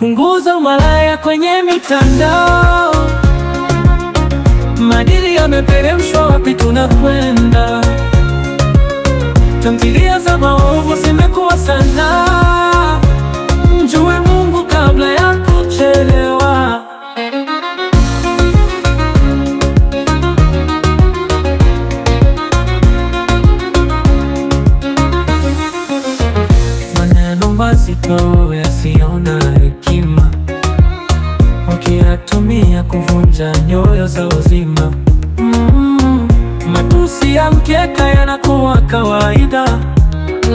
Punguza umalaya kwenye mitandao. Maadili yameperemshwa, wapi tunakwenda? Tamthilia za maovu zimekuwa sana. Mjue Mungu kabla ya kuchelewa. Maneno mazito yasiyo na hekima, wakiyatumia kuvunja nyoyo za uzima. Matusi ya mkeka yanakuwa kawaida,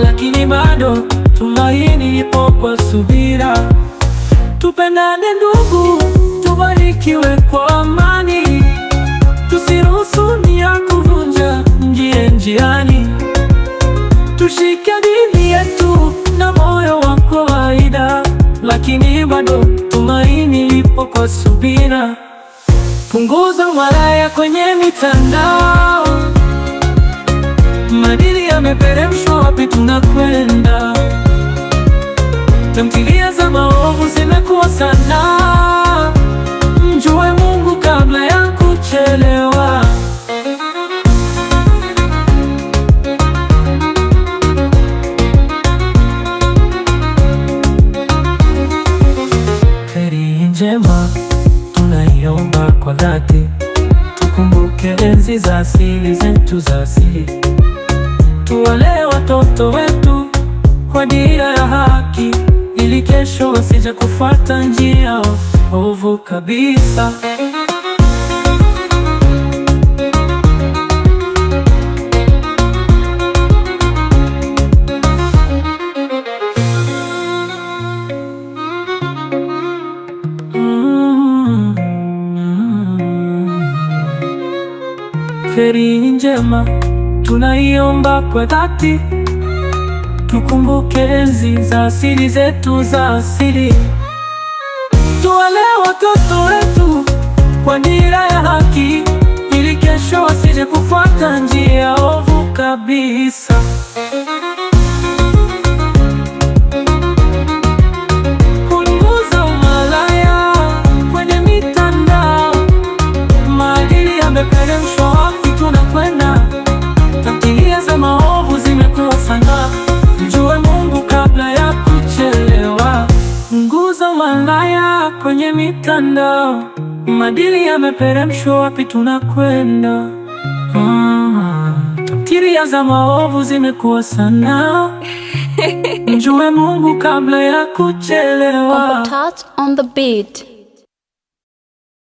lakini bado tumaini lipo kwa subira. Tupendane ndugu, tubarikiwe kwa amani. Tusiruhusu nia kuvunja njia njiani. Tushike dini yetu na moyo wa kawaida, lakini bado tumaini lipo kwa subira. Punguza umalaya kwenye mitandao. Maadili yameperemshwa, wapi tunakwenda? Tamthilia za maovu zimekuwa sana. Mjue Mungu kabla ya kuchelewa. Heri njema tunaiomba kwa dhati. Tukumbuke enzi za asili zetu za asili. Tuwalee watoto wetu kwa dira ya haki, ili kesho wasije kufuata njia ovu kabisa. Heri njema tunaiomba kwa dhati. Tukumbuke enzi za asili zetu za asili. Tuwalee watoto wetu kwa dira ya haki, ili kesho wasije kufuata njia ovu kabisa. Punguza umalaya kwenye mitandao. Maadili yameperemshwa, wapi tunakwenda? Tamthilia za maovu zimekuwa sana. Mjue Mungu kabla ya kuchelewa. Punguza umalaya kwenye mitandao. Maadili yameperemshwa, wapi tunakwenda? Tamthilia za maovu zimekuwa sana. Mjue Mungu kabla ya kuchelewa. Combo Touch on the beat.